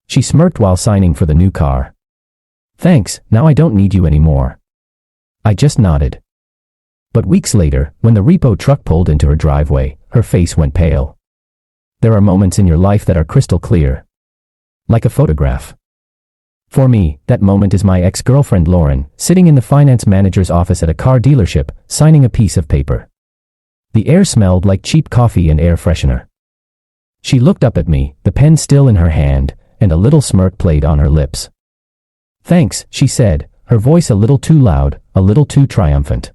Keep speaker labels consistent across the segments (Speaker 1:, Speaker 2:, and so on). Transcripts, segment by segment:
Speaker 1: She smirked while signing for the new car. Thanks, now I don't need you anymore. I just nodded. But weeks later, when the repo truck pulled into her driveway, her face went pale. There are moments in your life that are crystal clear. Like a photograph. For me, that moment is my ex-girlfriend Lauren, sitting in the finance manager's office at a car dealership, signing a piece of paper. The air smelled like cheap coffee and air freshener. She looked up at me, the pen still in her hand, and a little smirk played on her lips. Thanks, she said, her voice a little too loud, a little too triumphant.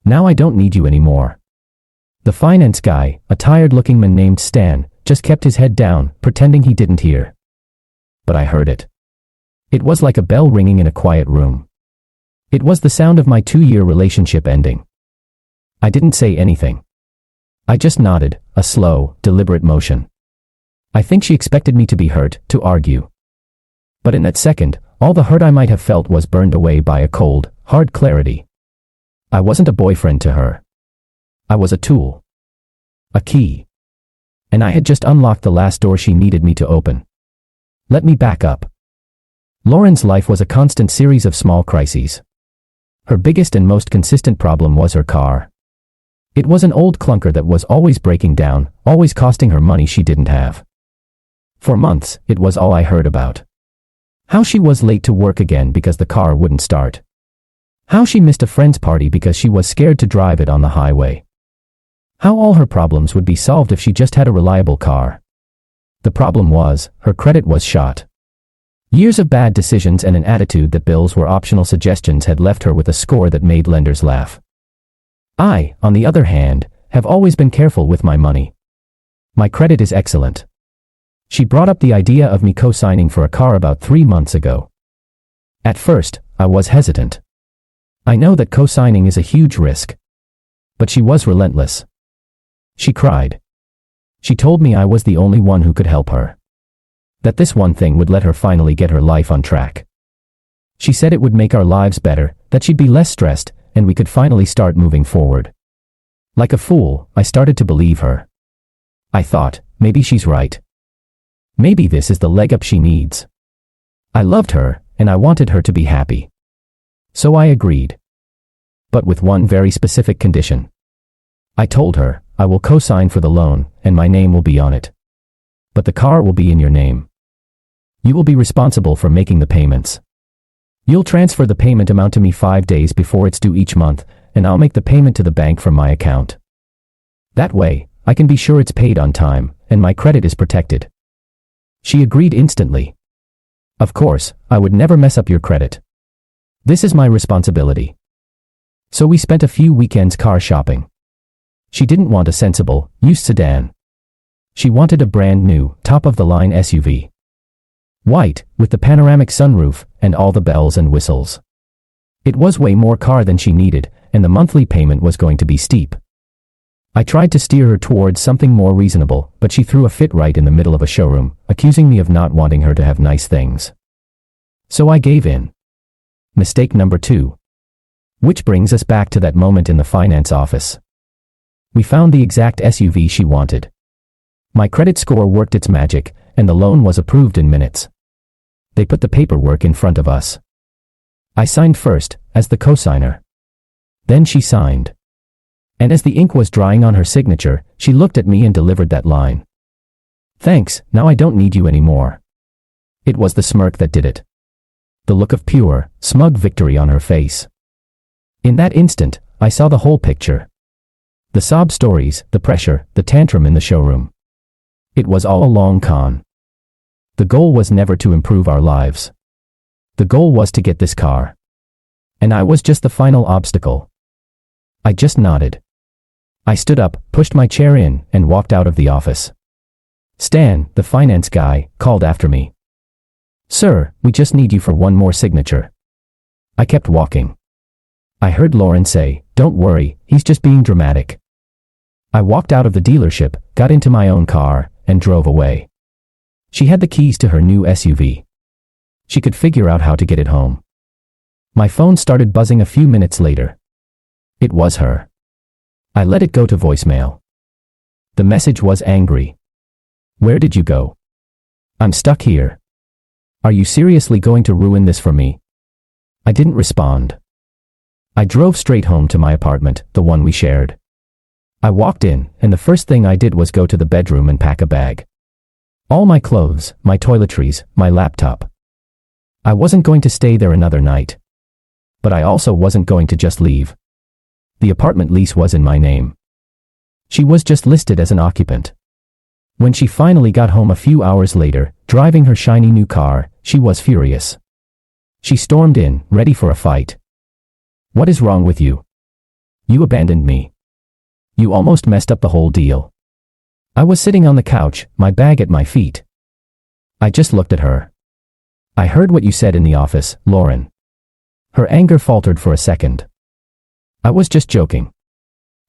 Speaker 1: Now I don't need you anymore. The finance guy, a tired-looking man named Stan, just kept his head down, pretending he didn't hear. But I heard it. It was like a bell ringing in a quiet room. It was the sound of my 2-year relationship ending. I didn't say anything. I just nodded, a slow, deliberate motion. I think she expected me to be hurt, to argue. But in that second, all the hurt I might have felt was burned away by a cold, hard clarity. I wasn't a boyfriend to her. I was a tool. A key. And I had just unlocked the last door she needed me to open. Let me back up. Lauren's life was a constant series of small crises. Her biggest and most consistent problem was her car. It was an old clunker that was always breaking down, always costing her money she didn't have. For months, it was all I heard about. How she was late to work again because the car wouldn't start. How she missed a friend's party because she was scared to drive it on the highway. How all her problems would be solved if she just had a reliable car. The problem was, her credit was shot. Years of bad decisions and an attitude that bills were optional suggestions had left her with a score that made lenders laugh. I, on the other hand, have always been careful with my money. My credit is excellent. She brought up the idea of me co-signing for a car about 3 months ago. At first, I was hesitant. I know that co-signing is a huge risk. But she was relentless. She cried. She told me I was the only one who could help her. That this one thing would let her finally get her life on track. She said it would make our lives better, that she'd be less stressed, and we could finally start moving forward. Like a fool, I started to believe her. I thought, maybe she's right. Maybe this is the leg up she needs. I loved her, and I wanted her to be happy. So I agreed. But with one very specific condition. I told her, I will co-sign for the loan, and my name will be on it. But the car will be in your name. You will be responsible for making the payments. You'll transfer the payment amount to me 5 days before it's due each month, and I'll make the payment to the bank from my account. That way, I can be sure it's paid on time, and my credit is protected. She agreed instantly. Of course, I would never mess up your credit. This is my responsibility. So we spent a few weekends car shopping. She didn't want a sensible, used sedan. She wanted a brand new, top-of-the-line SUV. White, with the panoramic sunroof, and all the bells and whistles. It was way more car than she needed, and the monthly payment was going to be steep. I tried to steer her towards something more reasonable, but she threw a fit right in the middle of a showroom, accusing me of not wanting her to have nice things. So I gave in. Mistake number 2. Which brings us back to that moment in the finance office. We found the exact SUV she wanted. My credit score worked its magic, and the loan was approved in minutes. They put the paperwork in front of us. I signed first, as the co-signer. Then she signed. And as the ink was drying on her signature, she looked at me and delivered that line. Thanks, now I don't need you anymore. It was the smirk that did it. The look of pure, smug victory on her face. In that instant, I saw the whole picture. The sob stories, the pressure, the tantrum in the showroom. It was all a long con. The goal was never to improve our lives. The goal was to get this car. And I was just the final obstacle. I just nodded. I stood up, pushed my chair in, and walked out of the office. Stan, the finance guy, called after me. Sir, we just need you for one more signature. I kept walking. I heard Lauren say, don't worry, he's just being dramatic. I walked out of the dealership, got into my own car, and drove away. She had the keys to her new SUV. She could figure out how to get it home. My phone started buzzing a few minutes later. It was her. I let it go to voicemail. The message was angry. Where did you go? I'm stuck here. Are you seriously going to ruin this for me? I didn't respond. I drove straight home to my apartment, the one we shared. I walked in, and the first thing I did was go to the bedroom and pack a bag. All my clothes, my toiletries, my laptop. I wasn't going to stay there another night. But I also wasn't going to just leave. The apartment lease was in my name. She was just listed as an occupant. When she finally got home a few hours later, driving her shiny new car, she was furious. She stormed in, ready for a fight. What is wrong with you? You abandoned me. You almost messed up the whole deal. I was sitting on the couch, my bag at my feet. I just looked at her. I heard what you said in the office, Lauren. Her anger faltered for a second. I was just joking.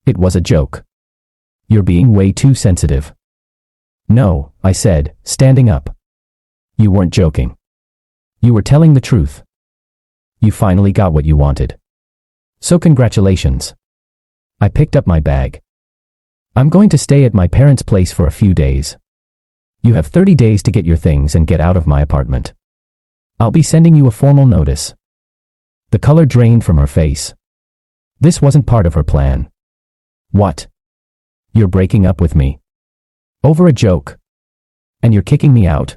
Speaker 1: It was a joke. You're being way too sensitive. No, I said, standing up. You weren't joking. You were telling the truth. You finally got what you wanted. So congratulations. I picked up my bag. I'm going to stay at my parents' place for a few days. You have 30 days to get your things and get out of my apartment. I'll be sending you a formal notice. The color drained from her face. This wasn't part of her plan. What? You're breaking up with me. Over a joke. And you're kicking me out?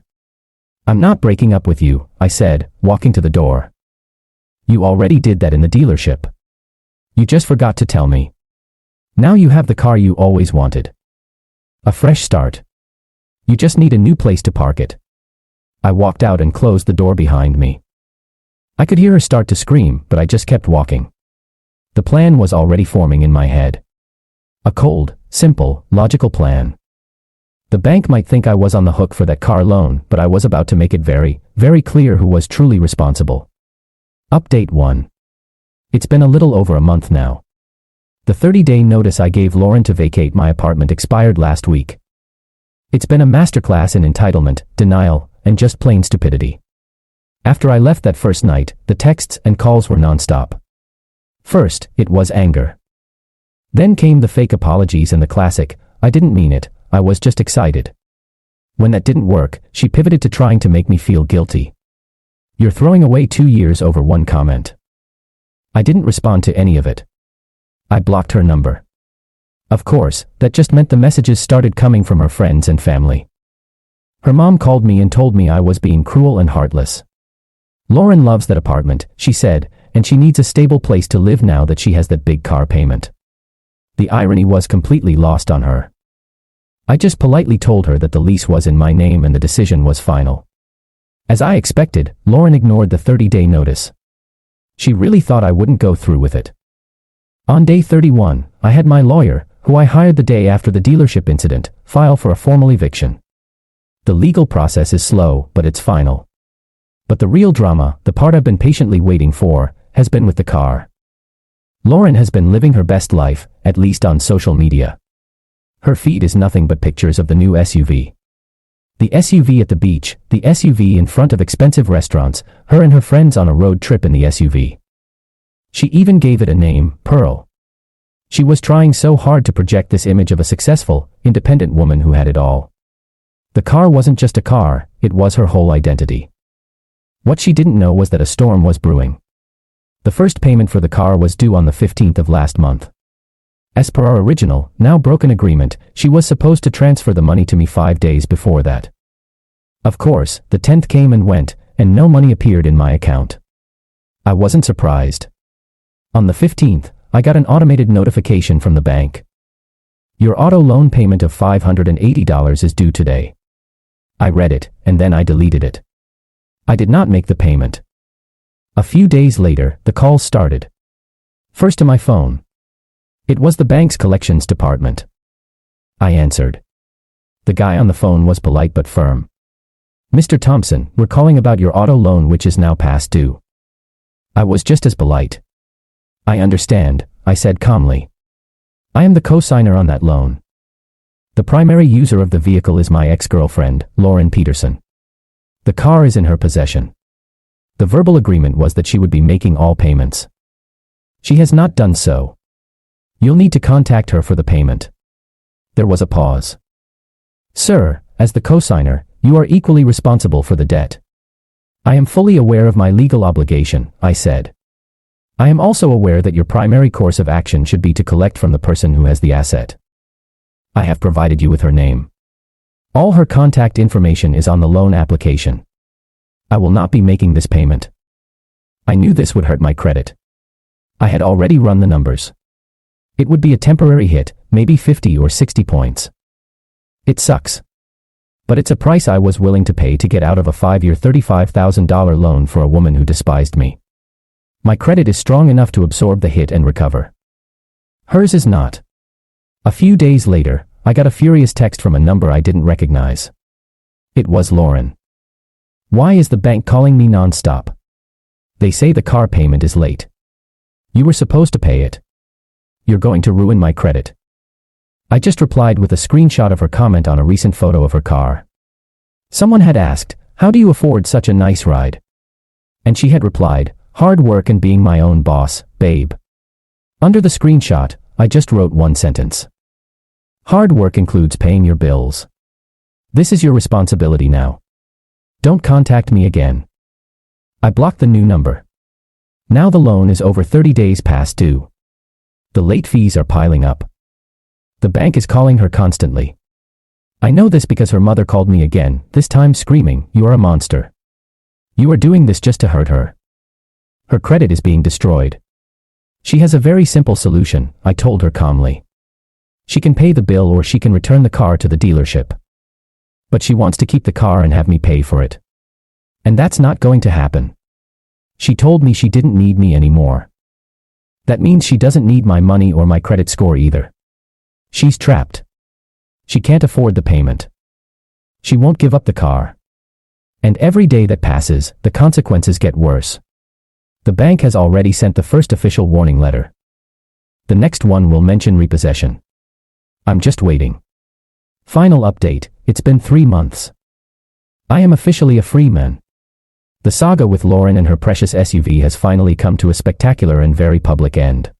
Speaker 1: I'm not breaking up with you, I said, walking to the door. You already did that in the dealership. You just forgot to tell me. Now you have the car you always wanted. A fresh start. You just need a new place to park it. I walked out and closed the door behind me. I could hear her start to scream, but I just kept walking. The plan was already forming in my head. A cold, simple, logical plan. The bank might think I was on the hook for that car loan, but I was about to make it very, very clear who was truly responsible. Update 1. It's been a little over a month now. The 30-day notice I gave Lauren to vacate my apartment expired last week. It's been a masterclass in entitlement, denial, and just plain stupidity. After I left that first night, the texts and calls were nonstop. First, it was anger. Then came the fake apologies and the classic, I didn't mean it, I was just excited. When that didn't work, she pivoted to trying to make me feel guilty. You're throwing away 2 years over one comment. I didn't respond to any of it. I blocked her number. Of course, that just meant the messages started coming from her friends and family. Her mom called me and told me I was being cruel and heartless. Lauren loves that apartment, she said, and she needs a stable place to live now that she has that big car payment. The irony was completely lost on her. I just politely told her that the lease was in my name and the decision was final. As I expected, Lauren ignored the 30-day notice. She really thought I wouldn't go through with it. On day 31, I had my lawyer, who I hired the day after the dealership incident, file for a formal eviction. The legal process is slow, but it's final. But the real drama, the part I've been patiently waiting for, has been with the car. Lauren has been living her best life, at least on social media. Her feed is nothing but pictures of the new SUV. The SUV at the beach, the SUV in front of expensive restaurants, her and her friends on a road trip in the SUV. She even gave it a name, Pearl. She was trying so hard to project this image of a successful, independent woman who had it all. The car wasn't just a car, it was her whole identity. What she didn't know was that a storm was brewing. The first payment for the car was due on the 15th of last month. As per our original, now broken agreement, she was supposed to transfer the money to me 5 days before that. Of course, the 10th came and went, and no money appeared in my account. I wasn't surprised. On the 15th, I got an automated notification from the bank. Your auto loan payment of $580 is due today. I read it, and then I deleted it. I did not make the payment. A few days later, the calls started. First to my phone. It was the bank's collections department. I answered. The guy on the phone was polite but firm. Mr. Thompson, we're calling about your auto loan which is now past due. I was just as polite. I understand, I said calmly. I am the co-signer on that loan. The primary user of the vehicle is my ex-girlfriend, Lauren Peterson. The car is in her possession. The verbal agreement was that she would be making all payments. She has not done so. You'll need to contact her for the payment. There was a pause. Sir, as the co-signer, you are equally responsible for the debt. I am fully aware of my legal obligation, I said. I am also aware that your primary course of action should be to collect from the person who has the asset. I have provided you with her name. All her contact information is on the loan application. I will not be making this payment. I knew this would hurt my credit. I had already run the numbers. It would be a temporary hit, maybe 50 or 60 points. It sucks. But it's a price I was willing to pay to get out of a 5-year $35,000 loan for a woman who despised me. My credit is strong enough to absorb the hit and recover. Hers is not. A few days later, I got a furious text from a number I didn't recognize. It was Lauren. Why is the bank calling me non-stop? They say the car payment is late. You were supposed to pay it. You're going to ruin my credit. I just replied with a screenshot of her comment on a recent photo of her car. Someone had asked, "How do you afford such a nice ride?" And she had replied, "Hard work and being my own boss, babe." Under the screenshot, I just wrote one sentence. Hard work includes paying your bills. This is your responsibility now. Don't contact me again. I blocked the new number. Now the loan is over 30 days past due. The late fees are piling up. The bank is calling her constantly. I know this because her mother called me again, this time screaming, "You are a monster. You are doing this just to hurt her." Her credit is being destroyed. She has a very simple solution, I told her calmly. She can pay the bill or she can return the car to the dealership. But she wants to keep the car and have me pay for it. And that's not going to happen. She told me she didn't need me anymore. That means she doesn't need my money or my credit score either. She's trapped. She can't afford the payment. She won't give up the car. And every day that passes, the consequences get worse. The bank has already sent the first official warning letter. The next one will mention repossession. I'm just waiting. Final update, it's been 3 months. I am officially a free man. The saga with Lauren and her precious SUV has finally come to a spectacular and very public end.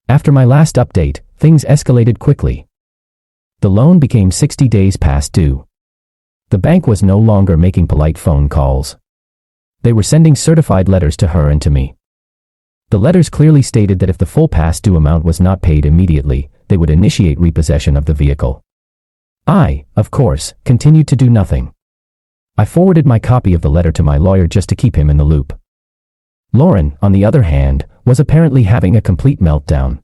Speaker 1: After my last update, things escalated quickly. The loan became 60 days past due. The bank was no longer making polite phone calls. They were sending certified letters to her and to me. The letters clearly stated that if the full past due amount was not paid immediately, they would initiate repossession of the vehicle. I, of course, continued to do nothing. I forwarded my copy of the letter to my lawyer just to keep him in the loop. Lauren, on the other hand, was apparently having a complete meltdown.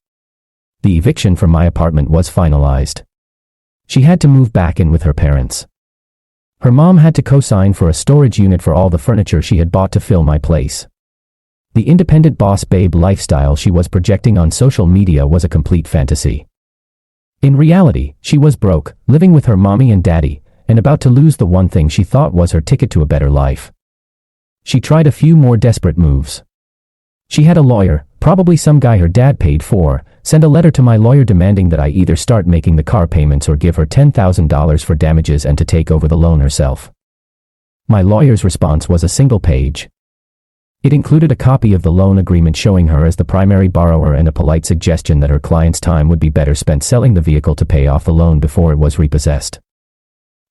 Speaker 1: The eviction from my apartment was finalized. She had to move back in with her parents. Her mom had to co-sign for a storage unit for all the furniture she had bought to fill my place. The independent boss babe lifestyle she was projecting on social media was a complete fantasy. In reality, she was broke, living with her mommy and daddy, and about to lose the one thing she thought was her ticket to a better life. She tried a few more desperate moves. She had a lawyer, probably some guy her dad paid for, send a letter to my lawyer demanding that I either start making the car payments or give her $10,000 for damages and to take over the loan herself. My lawyer's response was a single page. It included a copy of the loan agreement showing her as the primary borrower and a polite suggestion that her client's time would be better spent selling the vehicle to pay off the loan before it was repossessed.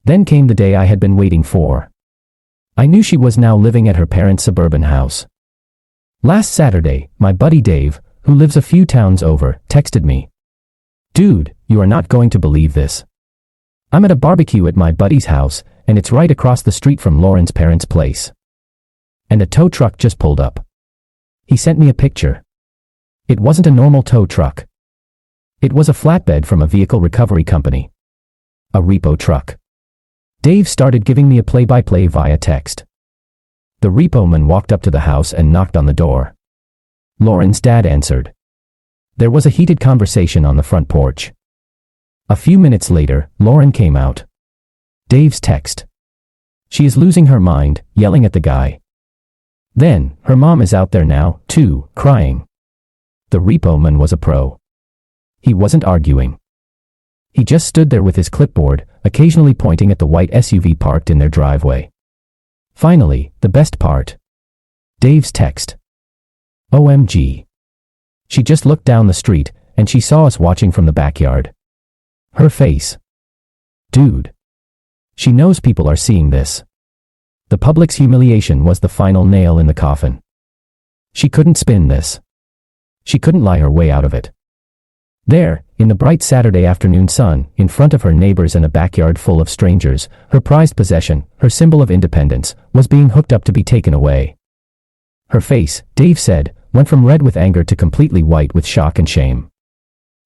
Speaker 1: Then came the day I had been waiting for. I knew she was now living at her parents' suburban house. Last Saturday, my buddy Dave, who lives a few towns over, texted me. "Dude, you are not going to believe this. I'm at a barbecue at my buddy's house, and it's right across the street from Lauren's parents' place. And a tow truck just pulled up." He sent me a picture. It wasn't a normal tow truck. It was a flatbed from a vehicle recovery company. A repo truck. Dave started giving me a play-by-play via text. The repo man walked up to the house and knocked on the door. Lauren's dad answered. There was a heated conversation on the front porch. A few minutes later, Lauren came out. Dave's text. She is losing her mind, yelling at the guy. Then, her mom is out there now, too, crying. The repo man was a pro. He wasn't arguing. He just stood there with his clipboard, occasionally pointing at the white SUV parked in their driveway. Finally, the best part. Dave's text. OMG. She just looked down the street, and she saw us watching from the backyard. Her face. Dude. She knows people are seeing this. The public's humiliation was the final nail in the coffin. She couldn't spin this. She couldn't lie her way out of it. There, in the bright Saturday afternoon sun, in front of her neighbors and a backyard full of strangers, her prized possession, her symbol of independence, was being hooked up to be taken away. Her face, Dave said, went from red with anger to completely white with shock and shame.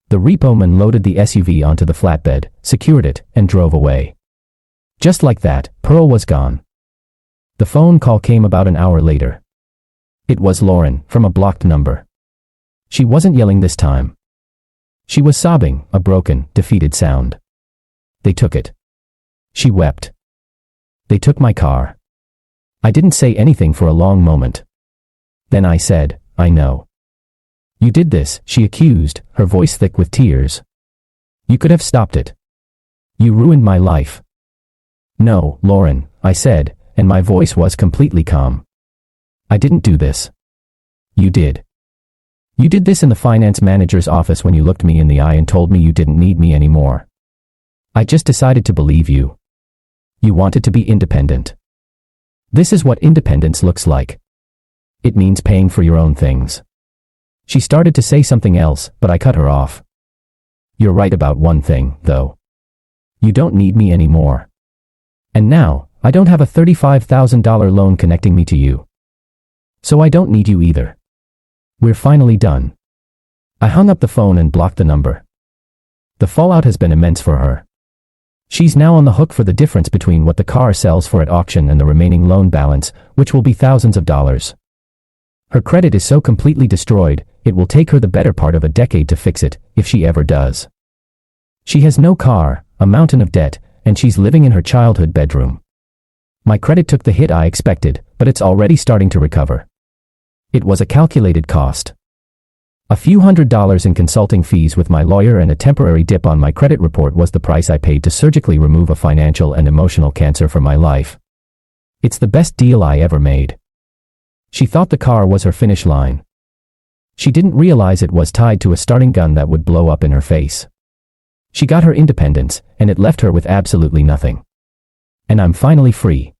Speaker 1: The repo man loaded the SUV onto the flatbed, secured it, and drove away. Just like that, Pearl was gone. The phone call came about an hour later. It was Lauren, from a blocked number. She wasn't yelling this time. She was sobbing, a broken, defeated sound. They took it. She wept. They took my car. I didn't say anything for a long moment. Then I said, I know. You did this, she accused, her voice thick with tears. You could have stopped it. You ruined my life. No, Lauren, I said, and my voice was completely calm. I didn't do this. You did. You did this in the finance manager's office when you looked me in the eye and told me you didn't need me anymore. I just decided to believe you. You wanted to be independent. This is what independence looks like. It means paying for your own things. She started to say something else, but I cut her off. You're right about one thing, though. You don't need me anymore. And now, I don't have a $35,000 loan connecting me to you. So I don't need you either. We're finally done. I hung up the phone and blocked the number. The fallout has been immense for her. She's now on the hook for the difference between what the car sells for at auction and the remaining loan balance, which will be thousands of dollars. Her credit is so completely destroyed, it will take her the better part of a decade to fix it, if she ever does. She has no car, a mountain of debt, and she's living in her childhood bedroom. My credit took the hit I expected, but it's already starting to recover. It was a calculated cost. A few $100s in consulting fees with my lawyer and a temporary dip on my credit report was the price I paid to surgically remove a financial and emotional cancer from my life. It's the best deal I ever made. She thought the car was her finish line. She didn't realize it was tied to a starting gun that would blow up in her face. She got her independence, and it left her with absolutely nothing. And I'm finally free.